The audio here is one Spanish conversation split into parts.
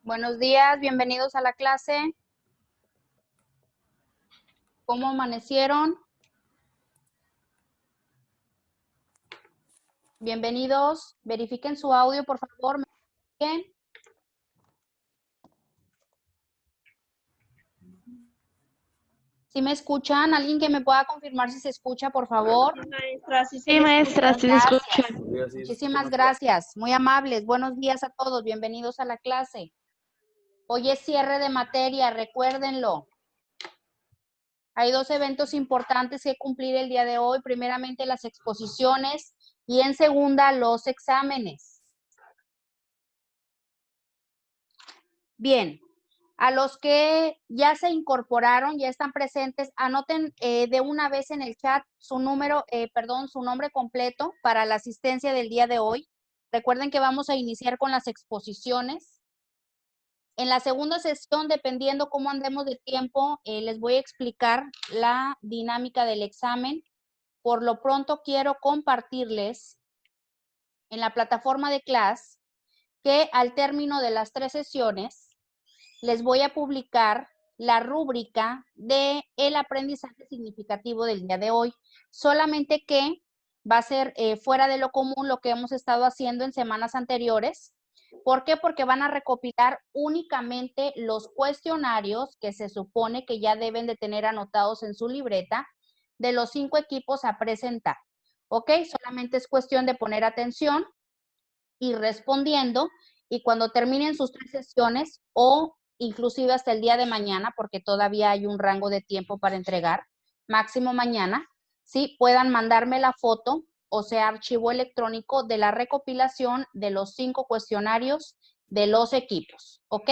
Buenos días, bienvenidos a la clase. ¿Cómo amanecieron? Bienvenidos. Verifiquen su audio, por favor. ¿Me escuchan? ¿Sí me escuchan? ¿Alguien que me pueda confirmar si se escucha, por favor? Maestra, sí, Sí, maestra, sí se escucha. Muchísimas gracias. Muy amables. Buenos días a todos. Bienvenidos a la clase. Hoy es cierre de materia, recuérdenlo. Hay dos eventos importantes que cumplir el día de hoy. Primeramente, las exposiciones y en segunda, los exámenes. Bien, a los que ya se incorporaron, ya están presentes, anoten de una vez en el chat su número, su nombre completo para la asistencia del día de hoy. Recuerden que vamos a iniciar con las exposiciones. En la segunda sesión, dependiendo cómo andemos de tiempo, les voy a explicar la dinámica del examen. Por lo pronto, quiero compartirles en la plataforma de clase que al término de las 3 sesiones, les voy a publicar la rúbrica de el aprendizaje significativo del día de hoy. Solamente que va a ser fuera de lo común lo que hemos estado haciendo en semanas anteriores. ¿Por qué? Porque van a recopilar únicamente los cuestionarios que se supone que ya deben de tener anotados en su libreta de los 5 equipos a presentar. ¿Ok? Solamente es cuestión de poner atención y respondiendo, y cuando terminen sus 3 sesiones o inclusive hasta el día de mañana, porque todavía hay un rango de tiempo para entregar, máximo mañana, ¿sí? Puedan mandarme la foto, o sea, archivo electrónico de la recopilación de los 5 cuestionarios de los equipos, ¿ok?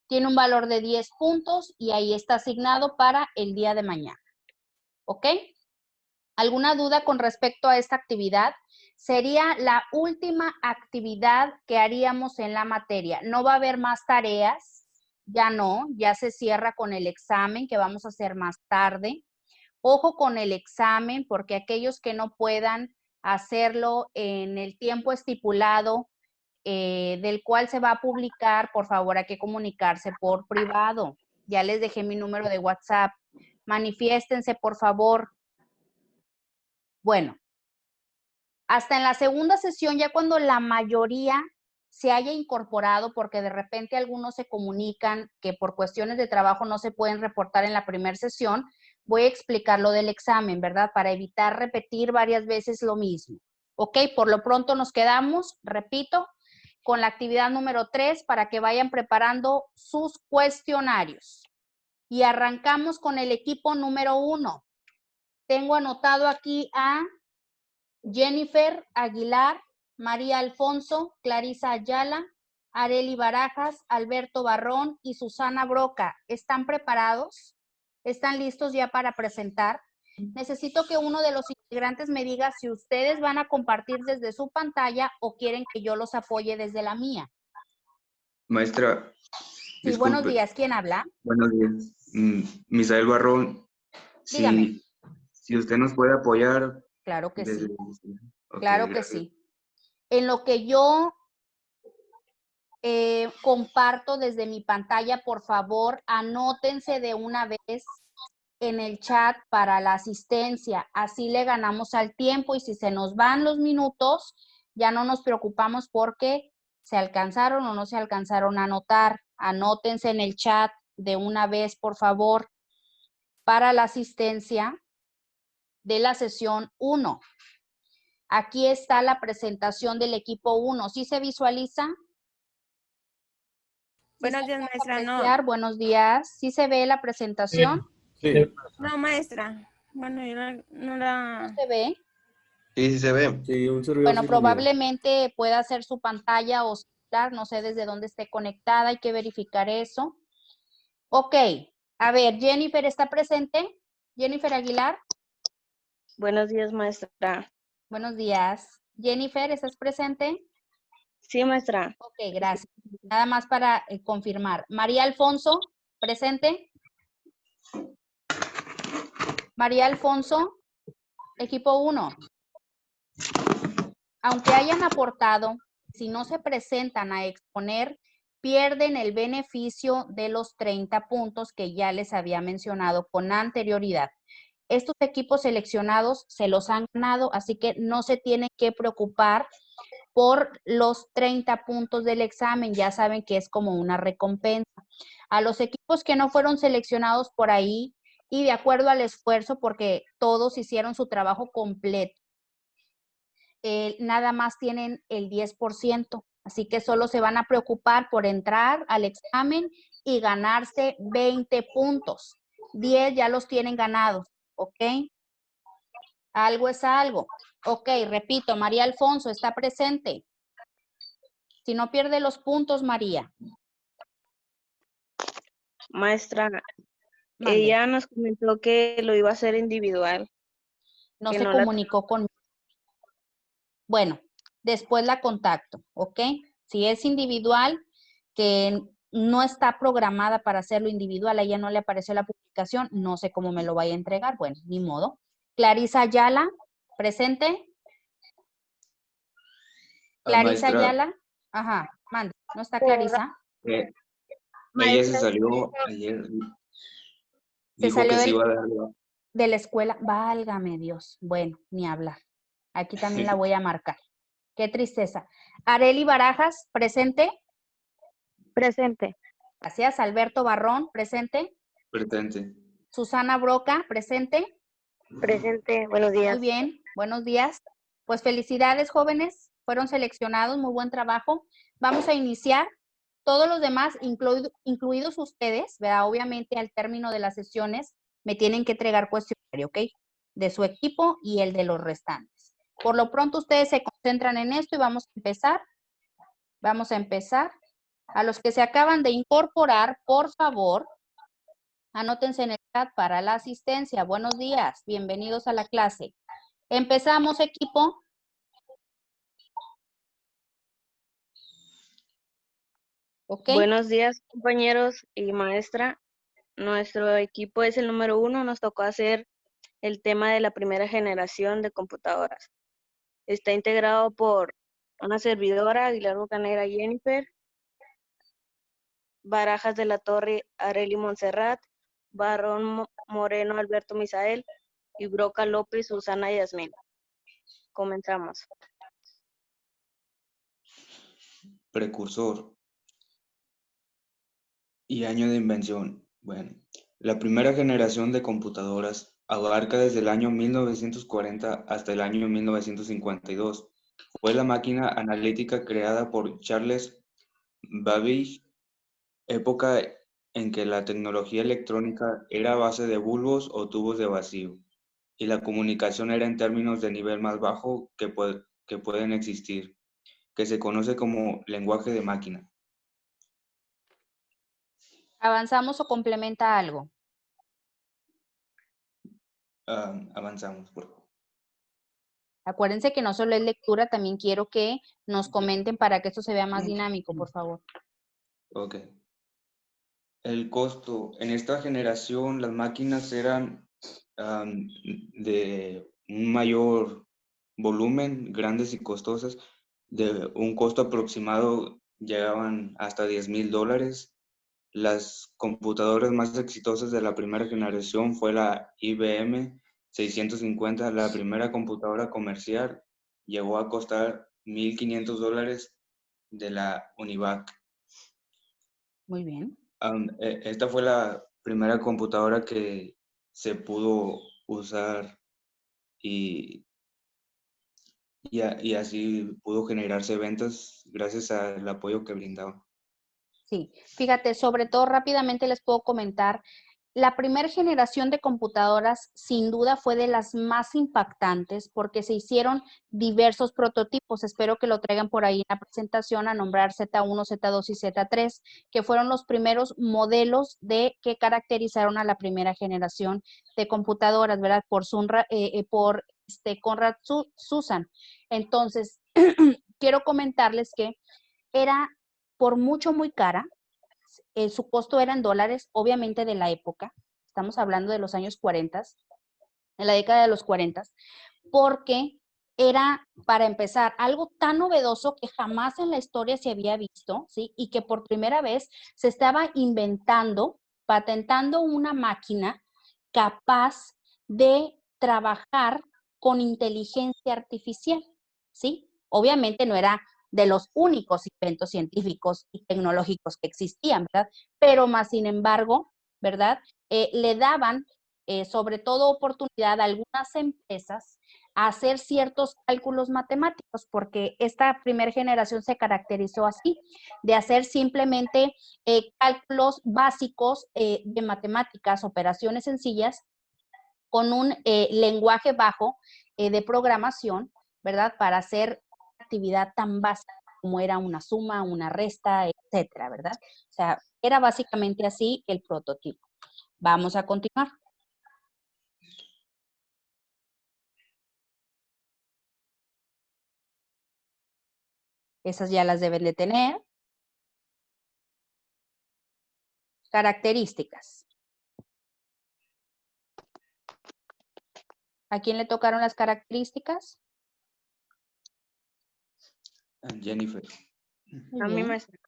Tiene un valor de 10 puntos y ahí está asignado para el día de mañana, ¿ok? ¿Alguna duda con respecto a esta actividad? Sería la última actividad que haríamos en la materia. No va a haber más tareas, ya no, ya se cierra con el examen que vamos a hacer más tarde. Ojo con el examen, porque aquellos que no puedan hacerlo en el tiempo estipulado del cual se va a publicar, por favor, hay que comunicarse por privado. Ya les dejé mi número de WhatsApp. Manifiéstense, por favor. Bueno, hasta en la segunda sesión, ya cuando la mayoría se haya incorporado, porque de repente algunos se comunican que por cuestiones de trabajo no se pueden reportar en la primera sesión, voy a explicar lo del examen, ¿verdad? Para evitar repetir varias veces lo mismo. ¿Ok? Por lo pronto nos quedamos, repito, con la actividad número 3 para que vayan preparando sus cuestionarios. Y arrancamos con el equipo número 1. Tengo anotado aquí a Jennifer Aguilar, María Alfonso, Clarisa Ayala, Areli Barajas, Alberto Barrón y Susana Broca. ¿Están preparados? ¿Están listos ya para presentar? Necesito que uno de los integrantes me diga si ustedes van a compartir desde su pantalla o quieren que yo los apoye desde la mía. Maestra, Sí, disculpe. buenos días. ¿Quién habla? Buenos días. Misael Barrón, Dígame. si usted nos puede apoyar. Claro que sí. Okay, Claro que gracias. sí. En lo que yo comparto desde mi pantalla, por favor, anótense de una vez en el chat para la asistencia. Así le ganamos al tiempo y si se nos van los minutos, ya no nos preocupamos porque se alcanzaron o no se alcanzaron a anotar. Anótense en el chat de una vez, por favor, para la asistencia de la sesión 1. Aquí está la presentación del equipo 1. ¿Sí se visualiza? Buenos días, maestra. No. Buenos días. ¿Sí se ve la presentación? Sí. No, maestra. Bueno, yo no la... ¿Se ve? Sí, se ve. Sí, un servidor. Bueno, probablemente pueda ser su pantalla o celular, no sé desde dónde esté conectada, hay que verificar eso. Ok, a ver, Jennifer, ¿está presente? Jennifer Aguilar. Buenos días, maestra. Buenos días. Jennifer, ¿estás presente? Sí, maestra. Ok, gracias. Nada más para confirmar. María Alfonso, ¿presente? María Alfonso, equipo 1. Aunque hayan aportado, si no se presentan a exponer, pierden el beneficio de los 30 puntos que ya les había mencionado con anterioridad. Estos equipos seleccionados se los han ganado, así que no se tienen que preocupar por los 30 puntos del examen. Ya saben que es como una recompensa. A los equipos que no fueron seleccionados por ahí y de acuerdo al esfuerzo, porque todos hicieron su trabajo completo, nada más tienen el 10%. Así que solo se van a preocupar por entrar al examen y ganarse 20 puntos. 10 ya los tienen ganados, ¿ok? Algo es algo. Ok, repito, María Alfonso está presente. Si no pierde los puntos, María. Maestra, Mande. ella nos comentó que lo iba a hacer individual. No que se no la- comunicó conmigo. Bueno, después la contacto, ¿ok? Si es individual, que no está programada para hacerlo individual, a ella no le apareció la publicación, no sé cómo me lo vaya a entregar, bueno, ni modo. Clarisa Ayala, presente. Clarisa Maestra, Ayala, ajá, mande, ¿no está Clarisa? ella se Maestra, salió ayer, Se dijo salió que se iba a dar la- de la escuela, válgame Dios, bueno, ni hablar. Aquí también la voy a marcar. Qué tristeza. Areli Barajas, presente. Presente. Gracias. Alberto Barrón, presente. presente. Susana Broca, presente. Presente. Buenos Muy días. bien, buenos días. Pues felicidades, jóvenes. Fueron seleccionados, muy buen trabajo. Vamos a iniciar. Todos los demás, incluidos ustedes, ¿verdad? Obviamente al término de las sesiones me tienen que entregar cuestionario, ¿ok? De su equipo y el de los restantes. Por lo pronto ustedes se concentran en esto y vamos a empezar. Vamos a empezar. A los que se acaban de incorporar, por favor, anótense en el chat para la asistencia. Buenos días, bienvenidos a la clase. Empezamos, equipo. ¿Ok? buenos días, compañeros y maestra. Nuestro equipo es el número 1. Nos tocó hacer el tema de la primera generación de computadoras. Está integrado por una servidora, Aguilar Bocanegra Jennifer, Barajas de la Torre Areli Montserrat, Barrón Moreno Alberto Misael y Broca López Susana Yasmín. Comenzamos. Precursor y año de invención. Bueno, la primera generación de computadoras abarca desde el año 1940 hasta el año 1952. Fue la máquina analítica creada por Charles Babbage, época en que la tecnología electrónica era a base de bulbos o tubos de vacío, y la comunicación era en términos de nivel más bajo que pueden existir, que se conoce como lenguaje de máquina. ¿Avanzamos o complementa algo? Avanzamos, por favor. Acuérdense que no solo es lectura, también quiero que nos comenten para que esto se vea más dinámico, por favor. Ok. El costo. En esta generación las máquinas eran de un mayor volumen, grandes y costosas. De un costo aproximado llegaban hasta $10,000. Las computadoras más exitosas de la primera generación fue la IBM 650. La primera computadora comercial llegó a costar $1,500 de la Univac. Muy bien. Esta fue la primera computadora que se pudo usar y, y así pudo generarse ventas gracias al apoyo que brindaba. Sí, fíjate, sobre todo rápidamente les puedo comentar, la primera generación de computadoras sin duda fue de las más impactantes porque se hicieron diversos prototipos. Espero que lo traigan por ahí en la presentación a nombrar Z1, Z2 y Z3, que fueron los primeros modelos que caracterizaron a la primera generación de computadoras, ¿verdad? Por Conrad Susan. Entonces, quiero comentarles que era por mucho muy cara. Su costo era en dólares, obviamente de la época. Estamos hablando de los años 40, en la década de los 40, porque era, para empezar, algo tan novedoso que jamás en la historia se había visto, ¿sí? Y que por primera vez se estaba inventando, patentando una máquina capaz de trabajar con inteligencia artificial, ¿sí? Obviamente no era de los únicos inventos científicos y tecnológicos que existían, ¿verdad? Pero más sin embargo, ¿verdad? Le daban sobre todo oportunidad a algunas empresas a hacer ciertos cálculos matemáticos, porque esta primera generación se caracterizó así, de hacer simplemente cálculos básicos de matemáticas, operaciones sencillas, con un lenguaje bajo de programación, ¿verdad? Para hacer una actividad tan básica como era una suma, una resta, etcétera, ¿verdad? O sea, era básicamente así el prototipo. Vamos a continuar. Esas ya las deben de tener. Características. ¿A quién le tocaron las características? Jennifer. Muy A mí, bien. maestra.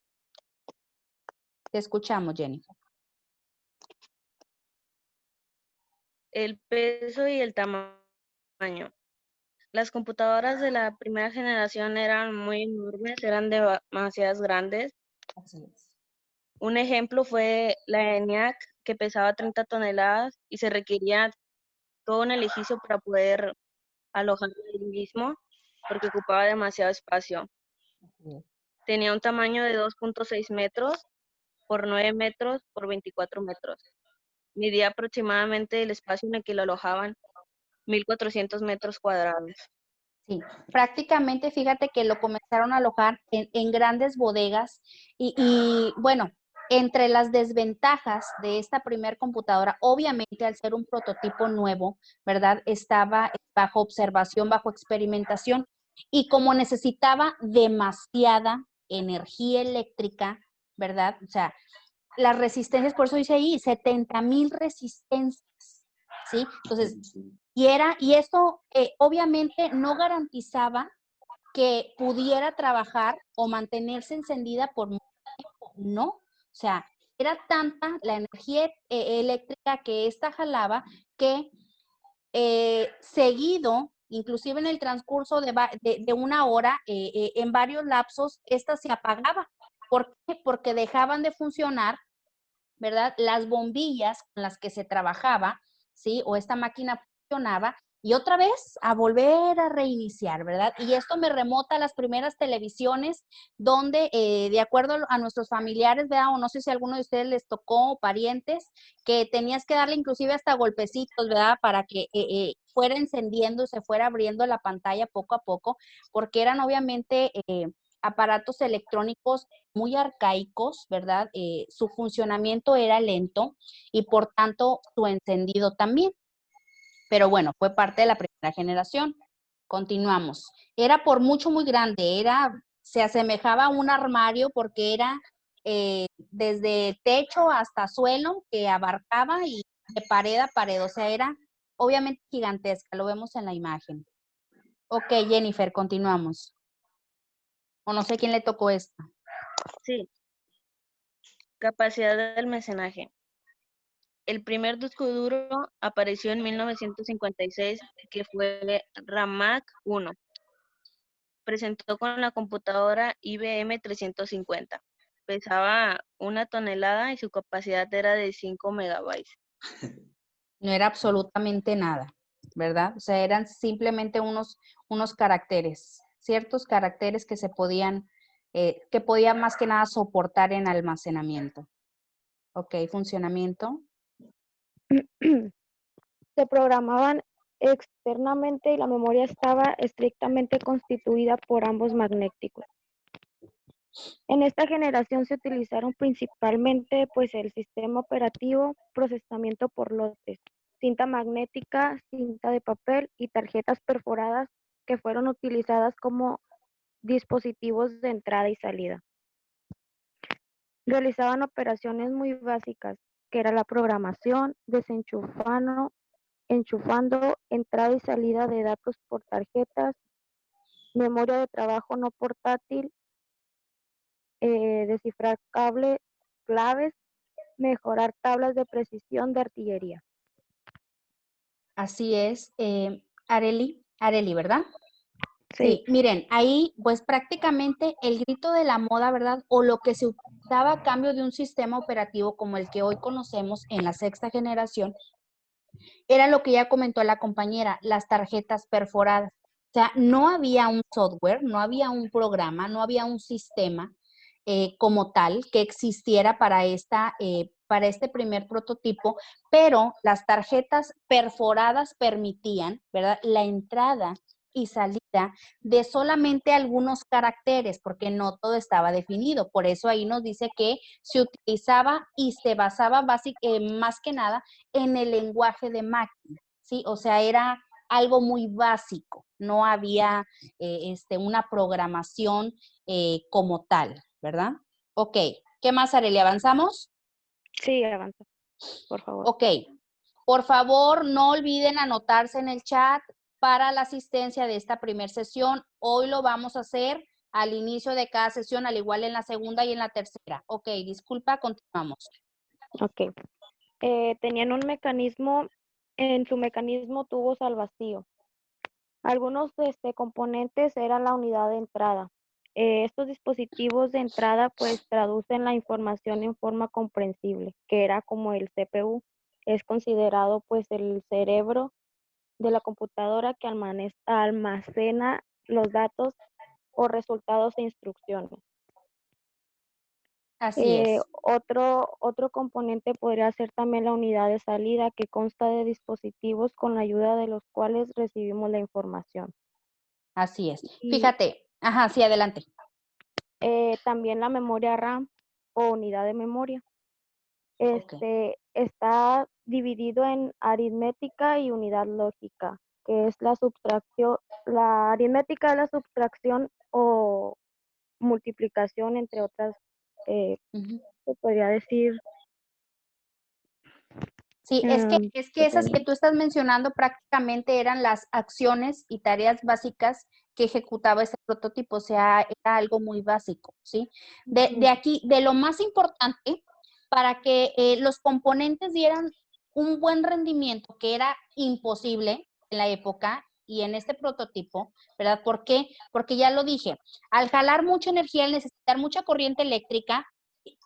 Te escuchamos, Jennifer. El peso y el tamaño. Las computadoras de la primera generación eran muy enormes, eran demasiadas grandes. Así es. Un ejemplo fue la ENIAC, que pesaba 30 toneladas y se requería todo un edificio para poder alojarla ahí mismo, porque ocupaba demasiado espacio. Así es. Tenía un tamaño de 2.6 metros por 9 metros por 24 metros. Medía aproximadamente el espacio en el que lo alojaban 1.400 metros cuadrados. Sí, prácticamente fíjate que lo comenzaron a alojar en grandes bodegas y bueno, entre las desventajas de esta primer computadora, obviamente al ser un prototipo nuevo, ¿verdad? Estaba bajo observación, bajo experimentación y como necesitaba demasiada energía eléctrica, ¿verdad? O sea, las resistencias, por eso dice ahí, 70,000 resistencias, ¿sí? Entonces, Sí. y esto obviamente no garantizaba que pudiera trabajar o mantenerse encendida por mucho tiempo, no. O sea, era tanta la energía eléctrica que esta jalaba que seguido, inclusive en el transcurso de una hora, en varios lapsos, esta se apagaba. ¿Por qué? Porque dejaban de funcionar, ¿verdad? Las bombillas con las que se trabajaba, ¿sí? O esta máquina funcionaba y otra vez a volver a reiniciar, ¿verdad? Y esto me remota a las primeras televisiones donde, de acuerdo a nuestros familiares, ¿verdad? O no sé si a alguno de ustedes les tocó, parientes, que tenías que darle inclusive hasta golpecitos, ¿verdad? Para que fuera encendiendo, se fuera abriendo la pantalla poco a poco, porque eran obviamente aparatos electrónicos muy arcaicos, ¿verdad? Su funcionamiento era lento y por tanto su encendido también. Pero bueno, fue parte de la primera generación. Continuamos. Era por mucho muy grande, se asemejaba a un armario porque era desde techo hasta suelo que abarcaba y de pared a pared, o sea, era obviamente gigantesca, lo vemos en la imagen. Ok, Jennifer, continuamos. O no sé quién le tocó esta. Sí. Capacidad de almacenaje. El primer disco duro apareció en 1956, que fue RAMAC 1. Presentó con la computadora IBM 350. Pesaba 1 tonelada y su capacidad era de 5 megabytes. No era absolutamente nada, ¿verdad? O sea, eran simplemente unos caracteres, ciertos caracteres que se podían, que podía más que nada soportar en almacenamiento. Ok, funcionamiento. Se programaban externamente y la memoria estaba estrictamente constituida por ambos magnéticos. En esta generación se utilizaron principalmente pues el sistema operativo, procesamiento por lotes, cinta magnética, cinta de papel y tarjetas perforadas que fueron utilizadas como dispositivos de entrada y salida. Realizaban operaciones muy básicas, que era la programación, enchufando entrada y salida de datos por tarjetas, memoria de trabajo no portátil, descifrar claves, mejorar tablas de precisión de artillería. Así es, Areli, ¿verdad? Sí, Sí, miren, ahí pues prácticamente el grito de la moda, ¿verdad? O lo que se utilizaba a cambio de un sistema operativo como el que hoy conocemos en la sexta generación, era lo que ya comentó la compañera, las tarjetas perforadas. O sea, no había un software, no había un programa, no había un sistema como tal que existiera para para este primer prototipo, pero las tarjetas perforadas permitían, ¿verdad?, la entrada y salida de solamente algunos caracteres, porque no todo estaba definido. Por eso ahí nos dice que se utilizaba y se basaba más que nada en el lenguaje de máquina, ¿sí? O sea, era algo muy básico, no había una programación como tal, ¿verdad? Ok, ¿qué más, Arely? ¿Avanzamos? sí, avanza, por favor. Ok, por favor, no olviden anotarse en el chat para la asistencia de esta primera sesión. Hoy lo vamos a hacer al inicio de cada sesión, al igual en la segunda y en la tercera. Ok, disculpa, continuamos. Ok. Tenían un mecanismo, en su mecanismo tubos al vacío. Algunos componentes eran la unidad de entrada. Estos dispositivos de entrada pues traducen la información en forma comprensible, que era como el CPU. Es considerado pues el cerebro de la computadora que almacena los datos o resultados e instrucciones. Así es, Otro componente podría ser también la unidad de salida, que consta de dispositivos con la ayuda de los cuales recibimos la información. así es. Y Fíjate, ajá, sí, adelante. también la memoria RAM o unidad de memoria. Ok. Está dividido en aritmética y unidad lógica, que es la subtracción. La aritmética es la subtracción o multiplicación, entre otras, Ujú. se podría decir. Sí, es que esas que tú estás mencionando prácticamente eran las acciones y tareas básicas que ejecutaba ese prototipo, o sea, era algo muy básico, ¿sí? De aquí, de lo más importante, para que los componentes dieran un buen rendimiento, que era imposible en la época y en este prototipo, ¿verdad? ¿Por qué? Porque ya lo dije, al jalar mucha energía, al necesitar mucha corriente eléctrica,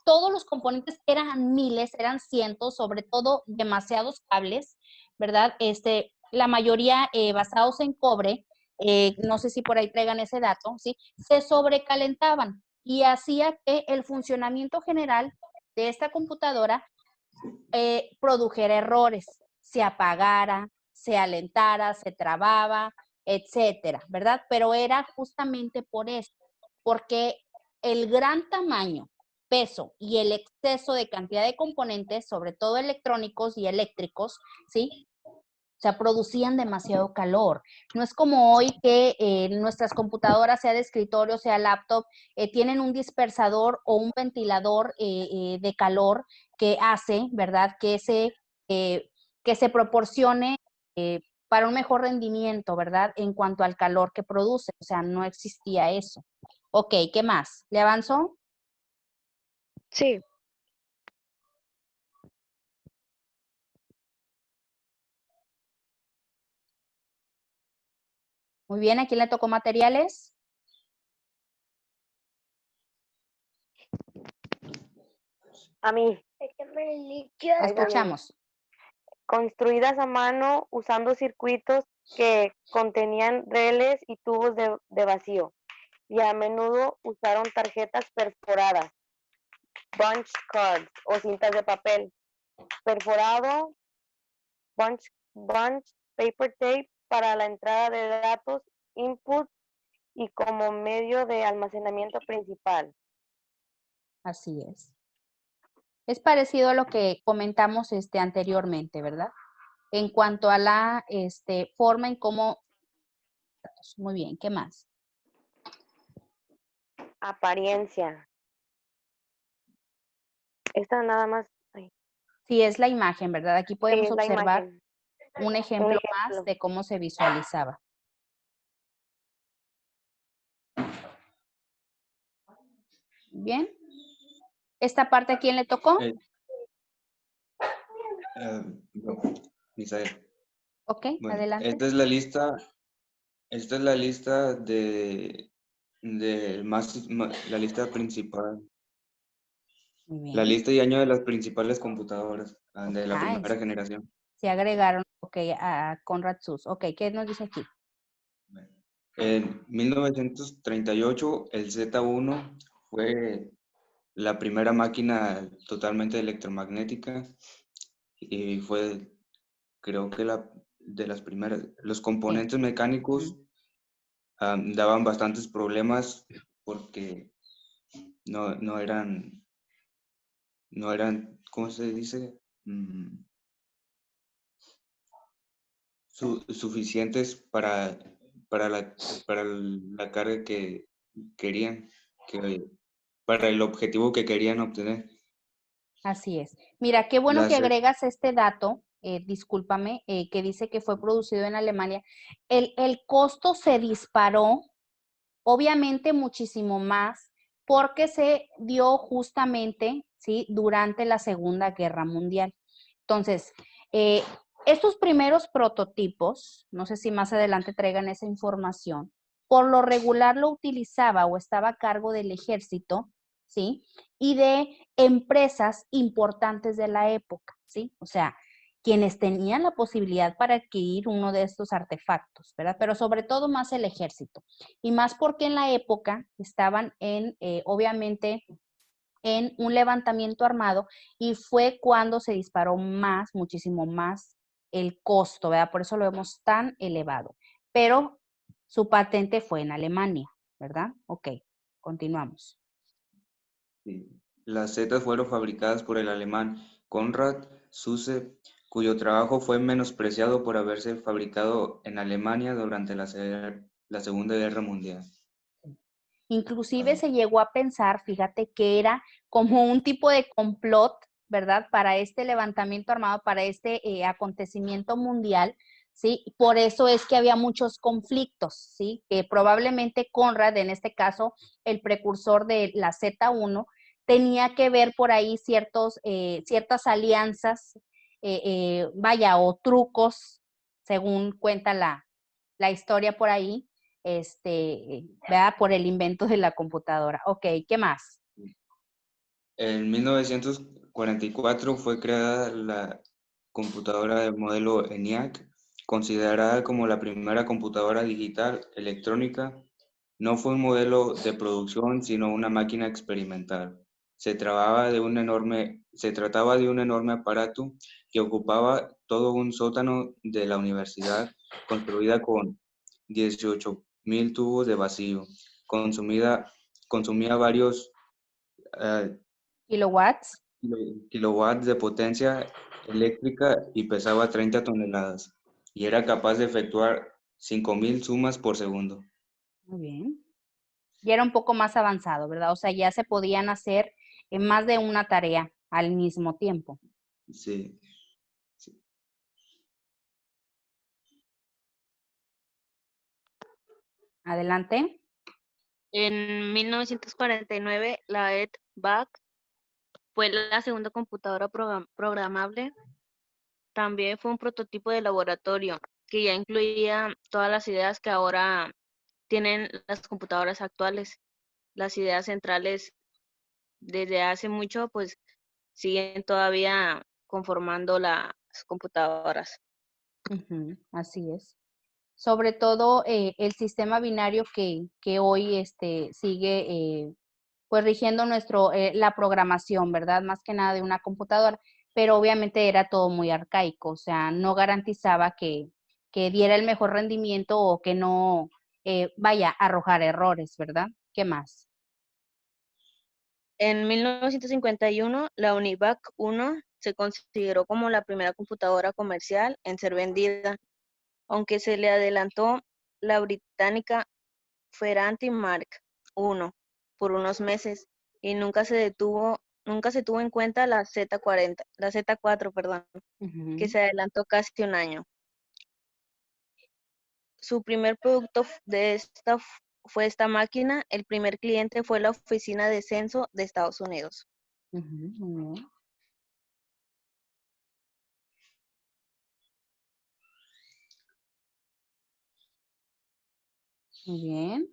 todos los componentes eran miles, eran cientos, sobre todo demasiados cables, ¿verdad? La mayoría basados en cobre, no sé si por ahí traigan ese dato, ¿sí? Se sobrecalentaban y hacía que el funcionamiento general de esta computadora produjera errores, se apagara, se alentara, se trababa, etcétera, ¿verdad? Pero era justamente por eso, porque el gran tamaño, peso y el exceso de cantidad de componentes, sobre todo electrónicos y eléctricos, ¿sí? O sea, producían demasiado calor. No es como hoy que nuestras computadoras, sea de escritorio, sea laptop, tienen un dispersador o un ventilador de calor que hace, ¿verdad? Que se proporcione para un mejor rendimiento, ¿verdad? En cuanto al calor que produce. O sea, no existía eso. Ok, ¿qué más? ¿Le avanzó? Sí, Muy bien, ¿a quién le tocó materiales? A mí, Escuchamos. construidas a mano usando circuitos que contenían reles y tubos de vacío, y a menudo usaron tarjetas perforadas, punch cards o cintas de papel, perforado, bunch paper tape para la entrada de datos, input y como medio de almacenamiento principal. Así es. Es parecido a lo que comentamos anteriormente, ¿verdad? En cuanto a la forma en cómo... Muy bien, ¿qué más? Apariencia. Esta nada más, ay, Sí, es la imagen, ¿verdad? Aquí sí, podemos es la observar imagen. un Un ejemplo más ejemplo. de cómo se visualizaba. Bien. ¿Esta parte a quién le tocó? No, Misael. Ok, Bueno, adelante. esta es la lista de la lista principal, Muy la bien. lista y año de las principales computadoras de la Ah, primera generación. se agregaron, ok, a Conrad SUSE. Ok, ¿qué nos dice aquí? En 1938, el Z1 fue la primera máquina totalmente electromagnética y fue, creo que de las primeras. Los componentes mecánicos daban bastantes problemas porque no eran, ¿cómo se dice? Suficientes para la carga que querían, para el objetivo que querían obtener. Así es. Mira, qué bueno La que Z- agregas este dato, discúlpame, que dice que fue producido en Alemania. El costo se disparó, obviamente muchísimo más, porque se dio justamente, ¿sí? Durante la Segunda Guerra Mundial. Entonces, eh, estos primeros prototipos, no sé si más adelante traigan esa información, por lo regular lo utilizaba o estaba a cargo del ejército, ¿sí? Y de empresas importantes de la época, ¿sí? O sea, quienes tenían la posibilidad para adquirir uno de estos artefactos, ¿verdad? Pero sobre todo más el ejército. Y más porque en la época estaban obviamente, en un levantamiento armado y fue cuando se disparó más, muchísimo más el costo, ¿verdad? Por eso lo vemos tan elevado. Pero su patente fue en Alemania, ¿verdad? Ok, continuamos. sí, las Zetas fueron fabricadas por el alemán Konrad Zuse, cuyo trabajo fue menospreciado por haberse fabricado en Alemania durante la Segunda Guerra Mundial. Inclusive se llegó a pensar, fíjate, que era como un tipo de complot, ¿verdad? Para este levantamiento armado, para este acontecimiento mundial, ¿sí? Por eso es que había muchos conflictos, ¿sí? Que probablemente Conrad, en este caso, el precursor de la Z1, tenía que ver por ahí ciertas alianzas, vaya, o trucos, según cuenta la historia por ahí, ¿verdad? Por el invento de la computadora. Ok, ¿qué más? En 1944 fue creada la computadora de modelo ENIAC, considerada como la primera computadora digital electrónica. No fue un modelo de producción, sino una máquina experimental. Se trataba de un enorme aparato que ocupaba todo un sótano de la universidad, construida con 18.000 tubos de vacío. Consumía varios ¿Kilowatts? kilowatts de potencia eléctrica y pesaba 30 toneladas. Y era capaz de efectuar 5.000 sumas por segundo. Muy bien. Ya era un poco más avanzado, ¿verdad? O sea, ya se podían hacer más de una tarea al mismo tiempo. Sí. Sí. Adelante. En 1949, la EDVAC fue la segunda computadora programable. También fue un prototipo de laboratorio que ya incluía todas las ideas que ahora tienen las computadoras actuales. Las ideas centrales desde hace mucho pues siguen todavía conformando las computadoras. Así es. Sobre todo el sistema binario que hoy sigue pues rigiendo la programación, ¿verdad? Más que nada de una computadora, pero obviamente era todo muy arcaico, o sea, no garantizaba que diera el mejor rendimiento o que no vaya a arrojar errores, ¿verdad? ¿Qué más? En 1951, la UNIVAC 1 se consideró como la primera computadora comercial en ser vendida, aunque se le adelantó la británica Ferranti Mark I por unos meses y nunca se tuvo en cuenta la Z4, perdón, que se adelantó casi un año. Su primer producto de esta fue esta máquina, el primer cliente fue la Oficina de Censo de Estados Unidos. Ujú, muy bien. Muy bien.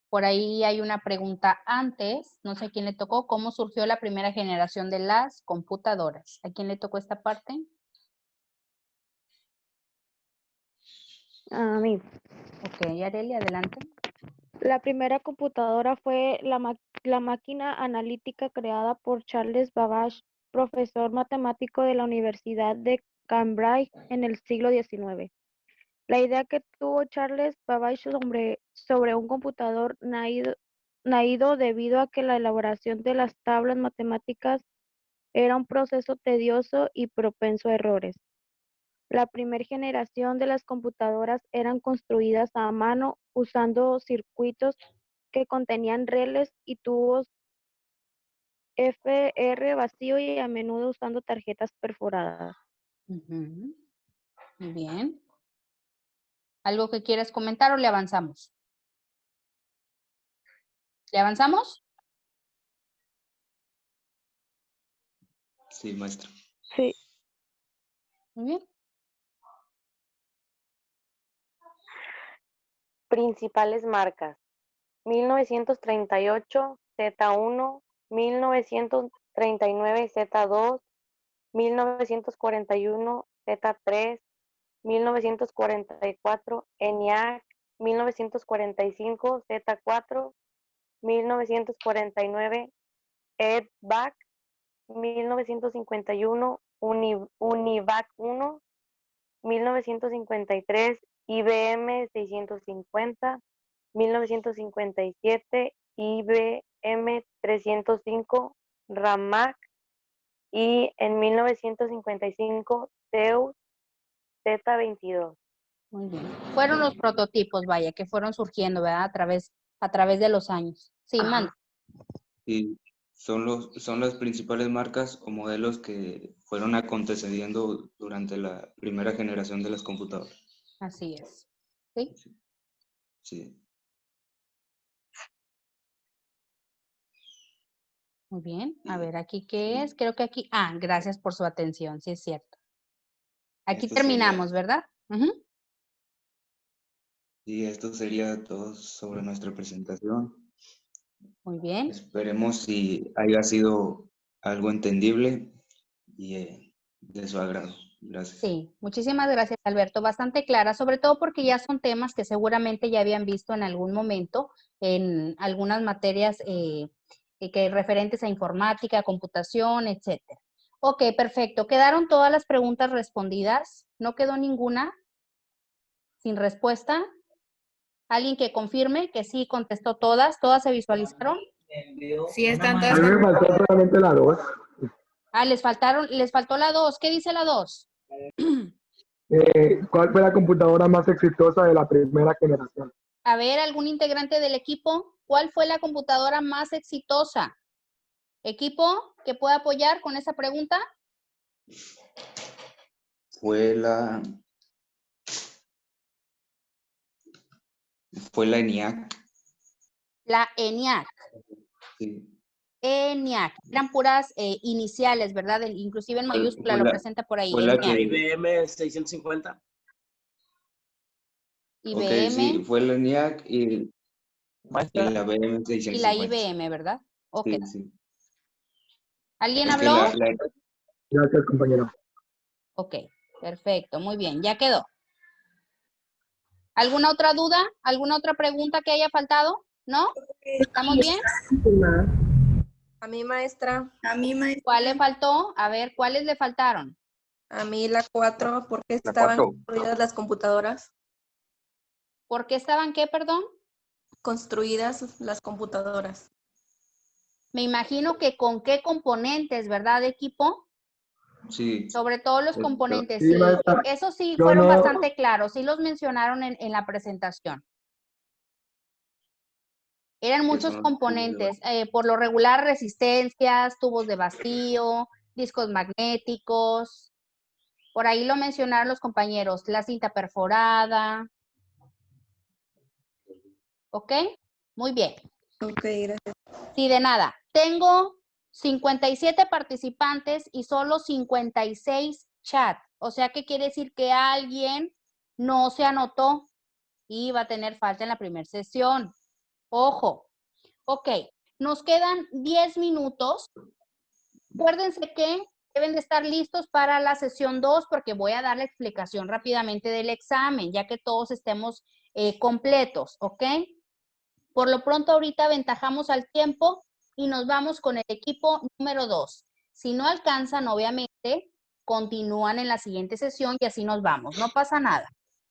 Por ahí hay una pregunta antes, no sé a quién le tocó, ¿cómo surgió la primera generación de las computadoras? ¿A quién le tocó esta parte? A mí. Ok, Areli, adelante. La primera computadora fue la máquina analítica creada por Charles Babbage, profesor matemático de la Universidad de Cambridge en el siglo XIX. La idea que tuvo Charles Babbage sobre un computador naído debido a que la elaboración de las tablas matemáticas era un proceso tedioso y propenso a errores. La primera generación de las computadoras eran construidas a mano usando circuitos que contenían relés y tubos FR vacío y a menudo usando tarjetas perforadas. Ujú, muy bien. ¿Algo que quieras comentar o le avanzamos? ¿Le avanzamos? Sí, maestra. Sí. Muy bien. Principales marcas: 1938 Z1, 1939 Z2, 1941 Z3, 1944 ENIAC, 1945 Z4, 1949 EDVAC, 1951 UNIVAC 1, 1953 IBM 650, 1957 IBM 305 RAMAC y en 1955 Zeus Z22. Muy bien. Fueron los prototipos, vaya, que fueron surgiendo, ¿verdad? A través de los años. Sí, Ajá. manda. Y son las principales marcas o modelos que fueron aconteciendo durante la primera generación de las computadoras. Así es. ¿Sí? Sí. Muy bien. A ver, ¿aquí qué es? Creo que aquí. Ah, gracias por su atención. Sí, es cierto. Aquí Esto sería- terminamos, ¿verdad? Ujú. Y esto sería todo sobre nuestra presentación. Muy bien. Esperemos si haya sido algo entendible y de su agrado. Gracias. Sí, muchísimas gracias, Alberto. Bastante clara, sobre todo porque ya son temas que seguramente ya habían visto en algún momento en algunas materias que referentes a informática, computación, etcétera. Ok, perfecto. ¿Quedaron todas las preguntas respondidas? ¿No quedó ninguna sin respuesta? ¿Alguien que confirme que sí contestó todas? ¿Todas se visualizaron? Sí, están A todas. mí me faltó solamente la 2. Ah, les faltó la 2. ¿Qué dice la 2? ¿Cuál fue la computadora más exitosa de la primera generación? A ver, algún integrante del equipo, ¿cuál fue la computadora más exitosa? ¿Equipo que pueda apoyar con esa pregunta? Fue la ENIAC. La ENIAC. Sí. ENIAC. Eran puras iniciales, ¿verdad? Inclusive en mayúscula lo presenta por ahí. Fue la ENIAC. que... IBM 650. IBM. Ok, sí, fue la ENIAC y Maestra, la BM Y la 650. IBM, ¿verdad? Ok. Sí, sí. ¿Alguien Es que habló? Gracias, compañero. Ok, perfecto, muy bien, ya quedó. ¿Alguna otra duda? ¿Alguna otra pregunta que haya faltado? ¿No? ¿Estamos bien? A mí, maestra. A mí, maestra. ¿Cuál le faltó? A ver, ¿cuáles le faltaron? A mí la 4, ¿por qué La estaban 4. construidas las computadoras? ¿Por qué estaban qué, perdón? Construidas las computadoras. Me imagino que con qué componentes, ¿verdad, equipo? Sí. Sobre todo los Esto- componentes, Sí, sí. maestra. Eso sí, Yo fueron no- bastante claros, sí los mencionaron en la presentación. Eran muchos son componentes, por lo regular resistencias, tubos de vacío, discos magnéticos, por ahí lo mencionaron los compañeros, la cinta perforada. ¿Ok? Muy bien. Ok, gracias. Sí, de nada. Tengo 57 participantes y solo 56 chat. O sea, que quiere decir que alguien no se anotó y va a tener falta en la primera sesión. Ojo. Ok, nos quedan 10 minutos. Acuérdense que deben de estar listos para la sesión 2 porque voy a dar la explicación rápidamente del examen, ya que todos estemos completos, ¿ok? Por lo pronto ahorita aventajamos al tiempo y nos vamos con el equipo número 2. Si no alcanzan, obviamente, continúan en la siguiente sesión y así nos vamos. No pasa nada.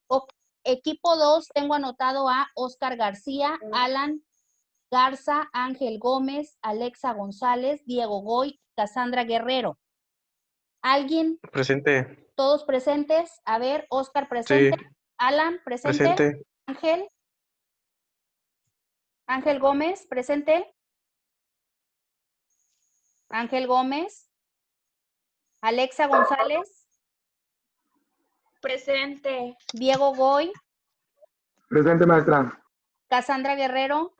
Ok, equipo 2, tengo anotado a Oscar García, Alan Garza, Ángel Gómez, Alexa González, Diego Goy, Cassandra Guerrero. ¿Alguien? Presente. ¿Todos presentes? A ver, Oscar Sí, presente. Alan, presente. presente. Ángel. Ángel Gómez, presente. Ángel Gómez. Alexa González. Presente. Diego Goy. Presente, maestra. Cassandra Guerrero.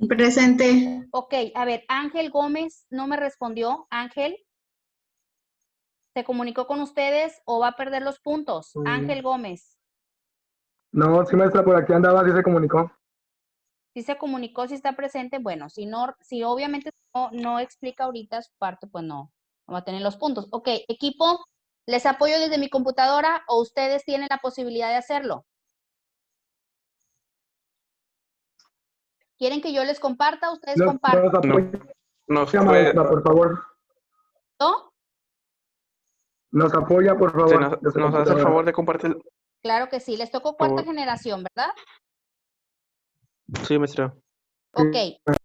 Presente. Ok, a ver, Ángel Gómez no me respondió. Ángel, ¿se comunicó con ustedes o va a perder los puntos? Ángel Gómez. No, sí, maestra, por aquí andaba, sí se comunicó. Si se comunicó, si está presente, bueno, si no, si obviamente no explica ahorita su parte, pues no va a tener los puntos. Ok, equipo, ¿les apoyo desde mi computadora o ustedes tienen la posibilidad de hacerlo? ¿Quieren que yo les comparta? Ustedes Nos compartan. apoya, Nos maestra, por favor. ¿No? Nos apoya, por se favor. nos, desde nos hace el computadora. favor de compartir. Claro que sí. Les tocó Por cuarta favor. generación, ¿verdad? Sí, maestra. Ok,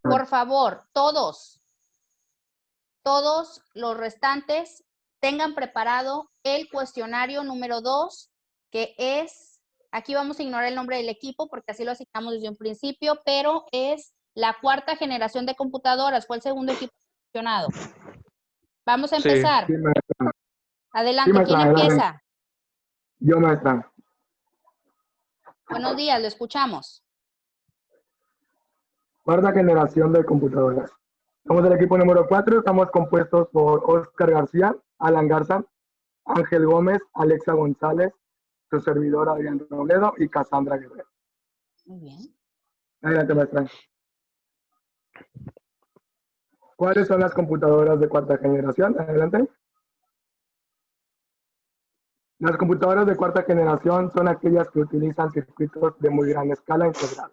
por favor, todos los restantes tengan preparado el cuestionario número 2, que es, aquí vamos a ignorar el nombre del equipo porque así lo asignamos desde un principio, pero es la cuarta generación de computadoras, fue el segundo equipo seleccionado. Vamos a Sí. empezar. Sí, maestra. Adelante, Sí, maestra, ¿quién adelante. empieza? Yo, maestra. Buenos días, lo escuchamos. Cuarta generación de computadoras. Somos el equipo número 4, estamos compuestos por Oscar García, Alan Garza, Ángel Gómez, Alexa González, su servidor Adrián Robledo y Cassandra Guerrero. Muy bien. Adelante, maestra. ¿Cuáles son las computadoras de cuarta generación? Adelante. Las computadoras de cuarta generación son aquellas que utilizan circuitos de muy gran escala integrada,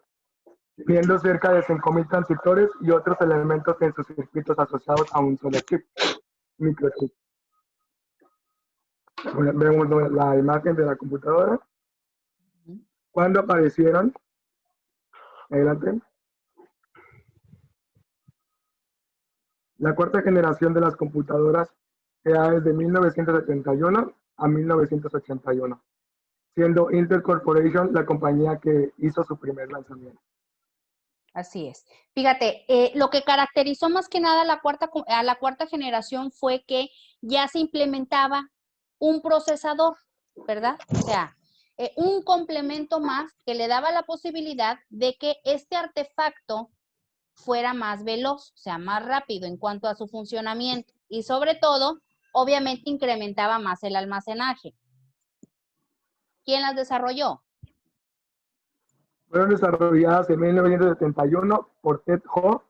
teniendo cerca de 5.000 transistores y otros elementos en sus circuitos asociados a un solo chip, microchip. Vemos la imagen de la computadora. ¿Cuándo aparecieron? Adelante. La cuarta generación de las computadoras se da desde 1971 a 1981, siendo Intel Corporation la compañía que hizo su primer lanzamiento. Así es. Fíjate, lo que caracterizó más que nada a la cuarta generación fue que ya se implementaba un procesador, ¿verdad? O sea, un complemento más que le daba la posibilidad de que este artefacto fuera más veloz, o sea, más rápido en cuanto a su funcionamiento y sobre todo, obviamente incrementaba más el almacenaje. ¿Quién las desarrolló? Fueron desarrolladas en 1971 por Ted Hoff,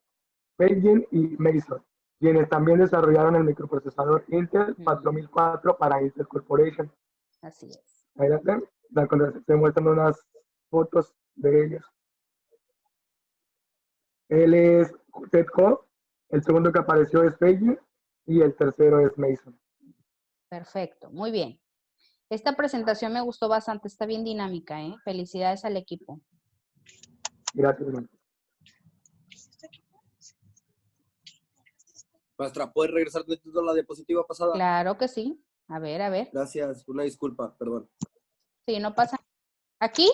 Feijin y Mason, quienes también desarrollaron el microprocesador Intel 4004 para Intel Corporation. Así es. Adelante, se muestran unas fotos de ellos. Él es Ted Hoff, el segundo que apareció es Feijin y el tercero es Mason. Perfecto, muy bien. Esta presentación me gustó bastante, está bien dinámica, ¿eh? Felicidades al equipo. Gracias, hermano. Maestra, ¿puedes regresar a la diapositiva pasada? Claro que sí. A ver, a ver. Gracias, una disculpa, perdón. Sí, no pasa. ¿Aquí?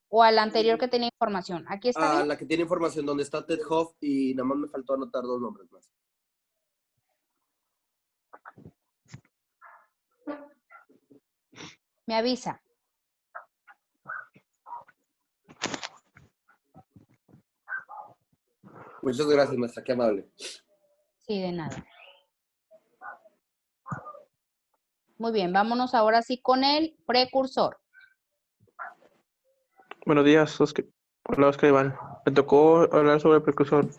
¿O a la anterior que tenía información? ¿Aquí está bien? La que tiene información, donde está Ted Hoff y nada más me faltó anotar 2 nombres más. Me avisa. Muchas gracias, maestra, qué amable. Sí, de nada. Muy bien, vámonos ahora sí con el precursor. Buenos días, Oscar. Hola, Oscar Iván. Me tocó hablar sobre el precursor.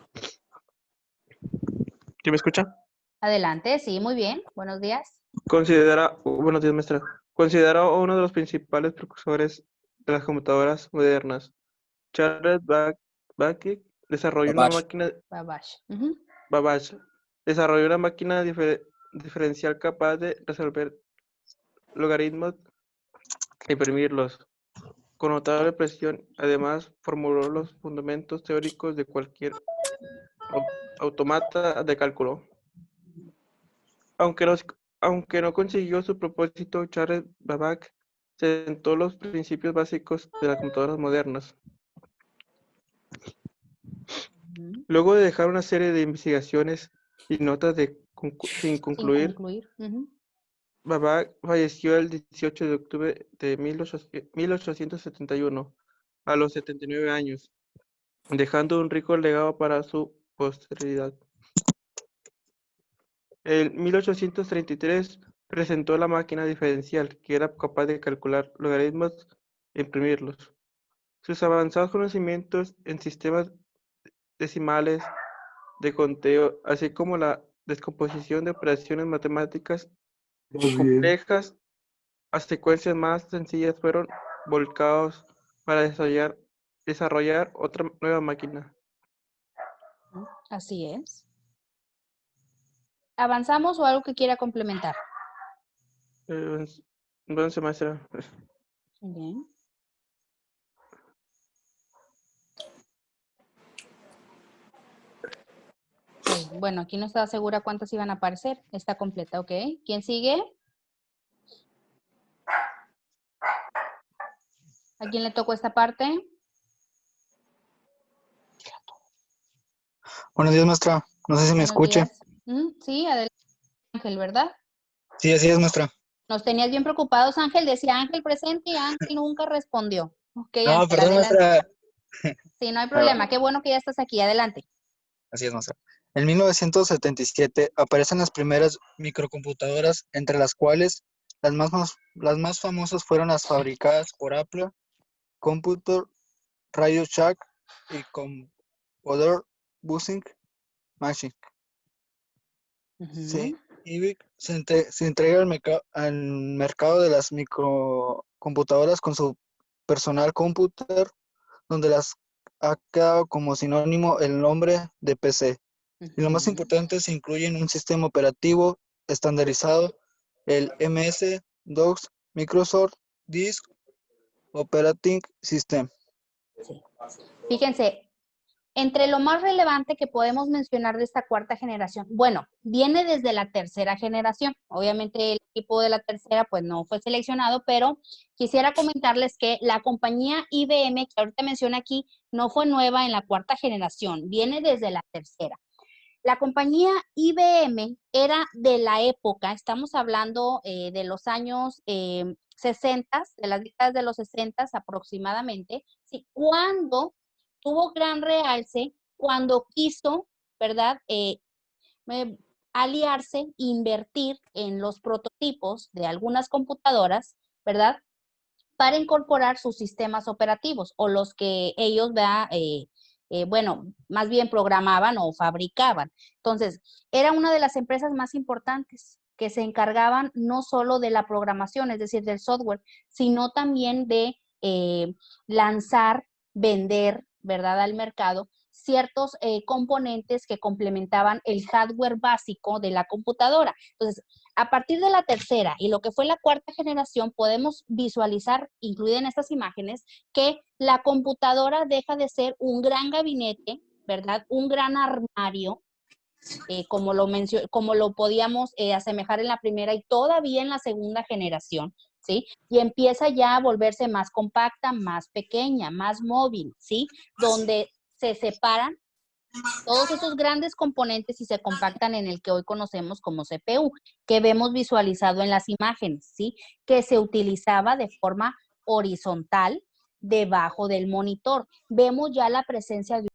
¿Sí me escucha? Adelante, sí, muy bien. Buenos días. Buenos días, maestra. Considera uno de los principales precursores de las computadoras modernas. Charles Babbage desarrolló una Babbage. máquina Babbage. Ujú. Babbage desarrolló una máquina diferencial capaz de resolver logaritmos e imprimirlos con notable precisión. Además, formuló los fundamentos teóricos de cualquier automata de cálculo. Aunque no consiguió su propósito, Charles Babbage sentó los principios básicos de las computadoras modernas. Ujú. Luego de dejar una serie de investigaciones y notas sin concluir, Ujú. Babbage falleció el 18 de octubre de 1871, a los 79 años, dejando un rico legado para su posteridad. En 1833 presentó la máquina diferencial, que era capaz de calcular logaritmos e imprimirlos. Sus avanzados conocimientos en sistemas decimales de conteo, así como la descomposición de operaciones matemáticas complejas a secuencias más sencillas, fueron volcados para desarrollar otra nueva máquina. Así es. ¿Avanzamos o algo que quiera complementar? Buen semestre. Bien. Ok, bueno, aquí no estaba segura cuántas iban a aparecer. Está completa, ok. ¿Quién sigue? ¿A quién le tocó esta parte? Buenos días, maestra. No sé si me Buenos escuche. días. Sí, adelante, Ángel, ¿verdad? Sí, así es, maestra. Nos tenías bien preocupados, Ángel. Decía Ángel presente y Ángel nunca respondió. Ok, No, Ángel, perdón, adelante. maestra. Sí, no hay Ahí va. problema. Qué bueno que ya estás aquí. Adelante. Así es, maestra. En 1977 aparecen las primeras microcomputadoras, entre las cuales las más famosas fueron las fabricadas por Apple, Computer, Radio Shack y Commodore Basic Machine. Sí, IBIC se entrega al mercado de las microcomputadoras con su personal computer, donde las ha quedado como sinónimo el nombre de PC. Y lo más importante se incluyen un sistema operativo estandarizado, el MS-DOS Microsoft Disk Operating System. Sí. Fíjense, entre lo más relevante que podemos mencionar de esta cuarta generación, bueno, viene desde la tercera generación. Obviamente el equipo de la tercera pues no fue seleccionado, pero quisiera comentarles que la compañía IBM, que ahorita menciona aquí, no fue nueva en la cuarta generación, viene desde la tercera. La compañía IBM era de la época, estamos hablando de los años 60, de las décadas de los 60 aproximadamente, ¿sí? Cuando tuvo gran realce, cuando quiso, ¿verdad? Aliarse, invertir en los prototipos de algunas computadoras, ¿verdad? Para incorporar sus sistemas operativos o los que ellos, bueno, más bien programaban o fabricaban. Entonces, era una de las empresas más importantes que se encargaban no solo de la programación, es decir, del software, sino también de lanzar, vender, ¿verdad?, al mercado ciertos componentes que complementaban el hardware básico de la computadora. Entonces, a partir de la tercera y lo que fue la cuarta generación, podemos visualizar, incluida en estas imágenes, que la computadora deja de ser un gran gabinete, ¿verdad? Un gran armario, como lo podíamos asemejar en la primera y todavía en la segunda generación, ¿sí? Y empieza ya a volverse más compacta, más pequeña, más móvil, ¿sí? Donde se separan todos esos grandes componentes y se compactan en el que hoy conocemos como CPU, que vemos visualizado en las imágenes, ¿sí? Que se utilizaba de forma horizontal debajo del monitor. Vemos ya la presencia de